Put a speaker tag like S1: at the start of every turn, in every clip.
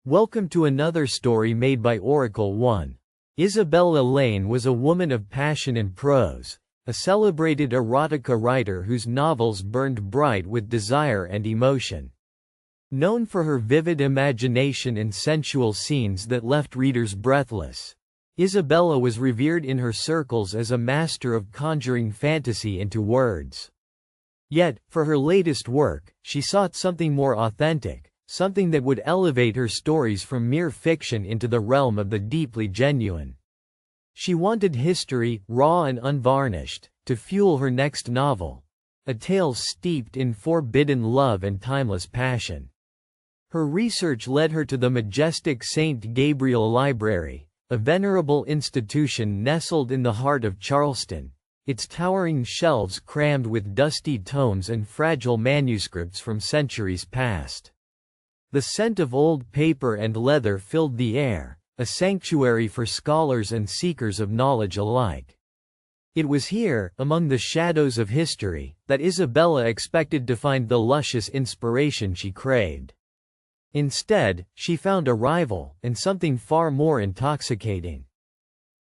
S1: Welcome to another story made by Oracle 1. Isabella Lane was a woman of passion and prose, a celebrated erotica writer whose novels burned bright with desire and emotion. Known for her vivid imagination and sensual scenes that left readers breathless, Isabella was revered in her circles as a master of conjuring fantasy into words. Yet, for her latest work, she sought something more authentic, something that would elevate her stories from mere fiction into the realm of the deeply genuine. She wanted history, raw and unvarnished, to fuel her next novel, a tale steeped in forbidden love and timeless passion. Her research led her to the majestic St. Gabriel Library, a venerable institution nestled in the heart of Charleston, its towering shelves crammed with dusty tomes and fragile manuscripts from centuries past. The scent of old paper and leather filled the air, a sanctuary for scholars and seekers of knowledge alike. It was here, among the shadows of history, that Isabella expected to find the luscious inspiration she craved. Instead, she found a rival, and something far more intoxicating.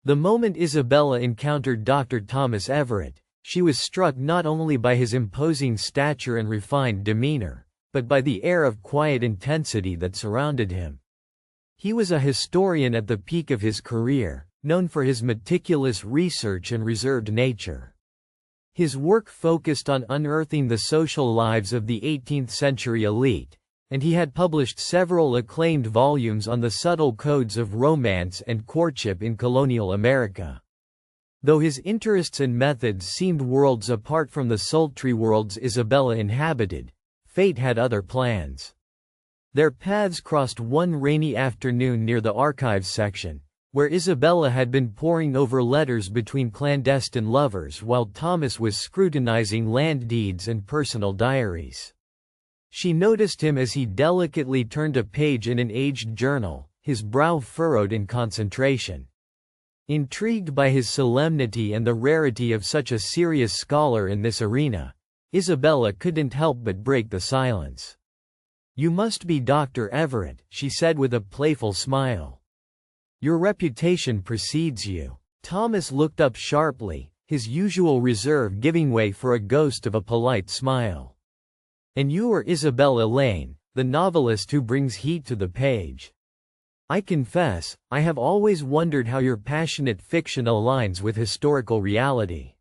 S1: The moment Isabella encountered Dr. Thomas Everett, she was struck not only by his imposing stature and refined demeanor, but by the air of quiet intensity that surrounded him. He was a historian at the peak of his career, known for his meticulous research and reserved nature. His work focused on unearthing the social lives of the 18th-century elite, and he had published several acclaimed volumes on the subtle codes of romance and courtship in colonial America. Though his interests and methods seemed worlds apart from the sultry worlds Isabella inhabited, fate had other plans. Their paths crossed one rainy afternoon near the archives section, where Isabella had been poring over letters between clandestine lovers while Thomas was scrutinizing land deeds and personal diaries. She noticed him as he delicately turned a page in an aged journal, his brow furrowed in concentration. Intrigued by his solemnity and the rarity of such a serious scholar in this arena, Isabella couldn't help but break the silence. "You must be Dr. Everett," she said with a playful smile. "Your reputation precedes you." Thomas looked up sharply, his usual reserve giving way for a ghost of a polite smile. "And you are Isabella Lane, the novelist who brings heat to the page. I confess, I have always wondered how your passionate fiction aligns with historical reality."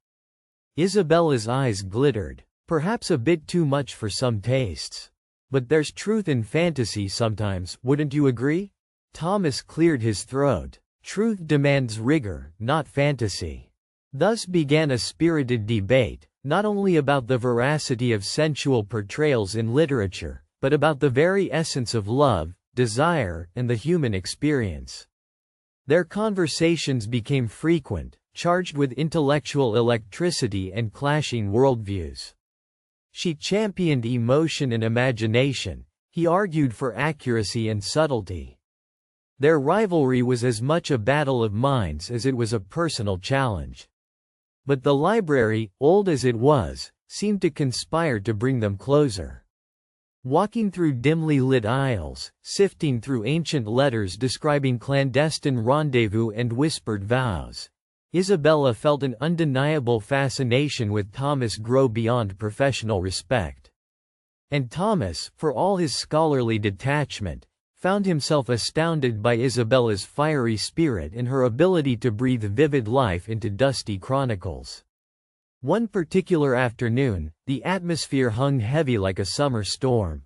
S1: Isabella's eyes glittered. "Perhaps a bit too much for some tastes. But there's truth in fantasy sometimes, wouldn't you agree?" Thomas cleared his throat. "Truth demands rigor, not fantasy." Thus began a spirited debate, not only about the veracity of sensual portrayals in literature, but about the very essence of love, desire, and the human experience. Their conversations became frequent, charged with intellectual electricity and clashing worldviews. She championed emotion and imagination, he argued for accuracy and subtlety. Their rivalry was as much a battle of minds as it was a personal challenge. But the library, old as it was, seemed to conspire to bring them closer. Walking through dimly lit aisles, sifting through ancient letters describing clandestine rendezvous and whispered vows, Isabella felt an undeniable fascination with Thomas grow beyond professional respect. And Thomas, for all his scholarly detachment, found himself astounded by Isabella's fiery spirit and her ability to breathe vivid life into dusty chronicles. One particular afternoon, the atmosphere hung heavy like a summer storm.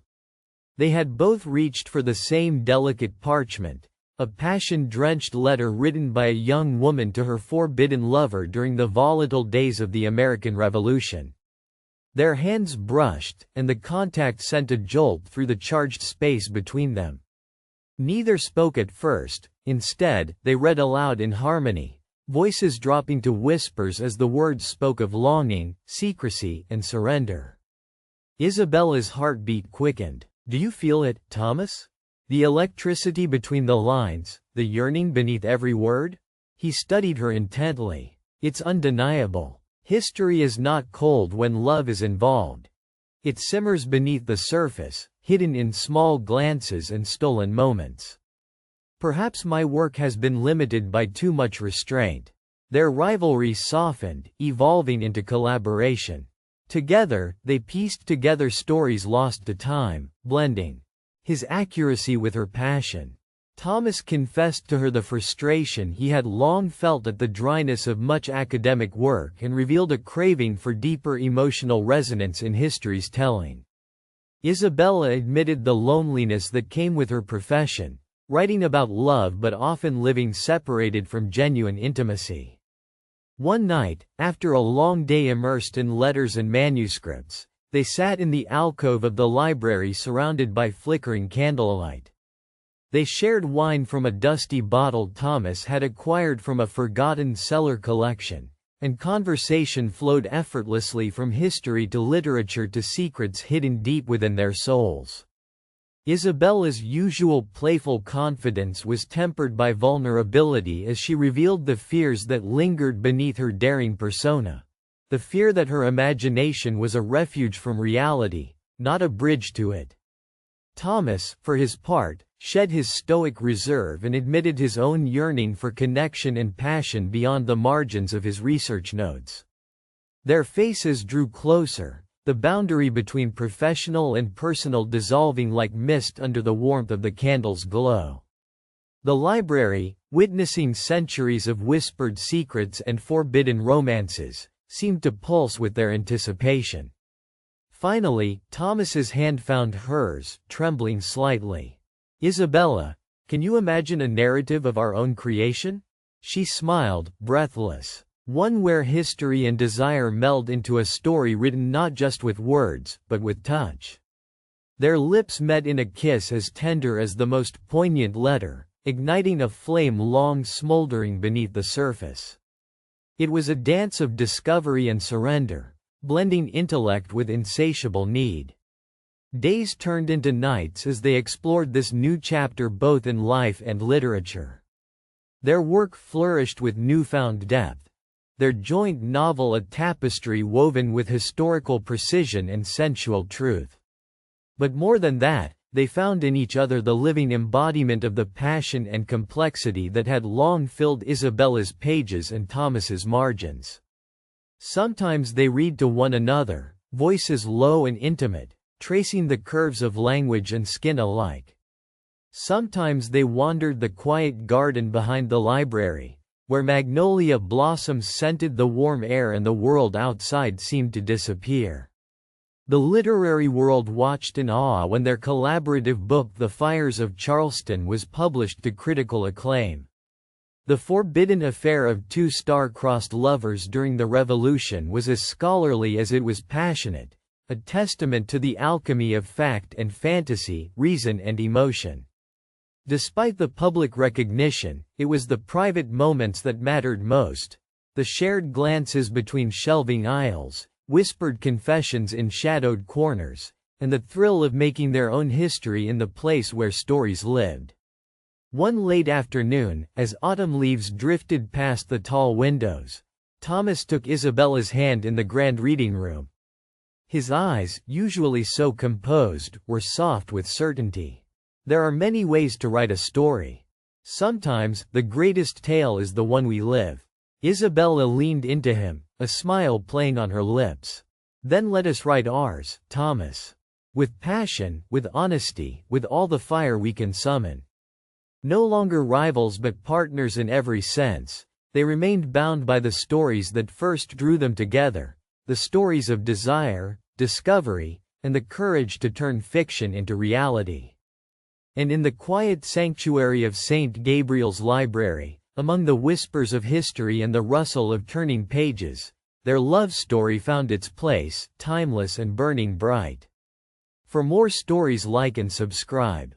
S1: They had both reached for the same delicate parchment, a passion-drenched letter written by a young woman to her forbidden lover during the volatile days of the American Revolution. Their hands brushed, and the contact sent a jolt through the charged space between them. Neither spoke at first, instead, they read aloud in harmony, voices dropping to whispers as the words spoke of longing, secrecy, and surrender. Isabella's heartbeat quickened. "Do you feel it, Thomas? The electricity between the lines, the yearning beneath every word?" He studied her intently. "It's undeniable. History is not cold when love is involved. It simmers beneath the surface, hidden in small glances and stolen moments. Perhaps my work has been limited by too much restraint. Their rivalry softened, evolving into collaboration. Together, they pieced together stories lost to time, blending his accuracy with her passion. Thomas confessed to her the frustration he had long felt at the dryness of much academic work and revealed a craving for deeper emotional resonance in history's telling. Isabella admitted the loneliness that came with her profession, writing about love but often living separated from genuine intimacy. One night, after a long day immersed in letters and manuscripts, they sat in the alcove of the library surrounded by flickering candlelight. They shared wine from a dusty bottle Thomas had acquired from a forgotten cellar collection, and conversation flowed effortlessly from history to literature to secrets hidden deep within their souls. Isabella's usual playful confidence was tempered by vulnerability as she revealed the fears that lingered beneath her daring persona. The fear that her imagination was a refuge from reality, not a bridge to it. Thomas, for his part, shed his stoic reserve and admitted his own yearning for connection and passion beyond the margins of his research notes. Their faces drew closer, the boundary between professional and personal dissolving like mist under the warmth of the candle's glow. The library, witnessing centuries of whispered secrets and forbidden romances, seemed to pulse with their anticipation. Finally, Thomas's hand found hers, trembling slightly. "Isabella, can you imagine a narrative of our own creation?" She smiled, breathless. One where history and desire meld into a story written not just with words, but with touch. Their lips met in a kiss as tender as the most poignant letter, igniting a flame long smoldering beneath the surface. It was a dance of discovery and surrender, blending intellect with insatiable need. Days turned into nights as they explored this new chapter both in life and literature. Their work flourished with newfound depth, their joint novel a tapestry woven with historical precision and sensual truth. But more than that, they found in each other the living embodiment of the passion and complexity that had long filled Isabella's pages and Thomas's margins. Sometimes they read to one another, voices low and intimate, tracing the curves of language and skin alike. Sometimes they wandered the quiet garden behind the library, where magnolia blossoms scented the warm air and the world outside seemed to disappear. The literary world watched in awe when their collaborative book The Fires of Charleston was published to critical acclaim. The forbidden affair of two star-crossed lovers during the Revolution was as scholarly as it was passionate, a testament to the alchemy of fact and fantasy, reason and emotion. Despite the public recognition, it was the private moments that mattered most, the shared glances between shelving aisles, whispered confessions in shadowed corners, and the thrill of making their own history in the place where stories lived. One late afternoon, as autumn leaves drifted past the tall windows, Thomas took Isabella's hand in the grand reading room. His eyes, usually so composed, were soft with certainty. There are many ways to write a story. Sometimes, the greatest tale is the one we live. Isabella leaned into him, a smile playing on her lips. Then let us write ours, Thomas. With passion, with honesty, with all the fire we can summon. No longer rivals but partners in every sense, they remained bound by the stories that first drew them together, the stories of desire, discovery, and the courage to turn fiction into reality. And in the quiet sanctuary of St. Gabriel's Library, among the whispers of history and the rustle of turning pages, their love story found its place, timeless and burning bright. For more stories, like and subscribe.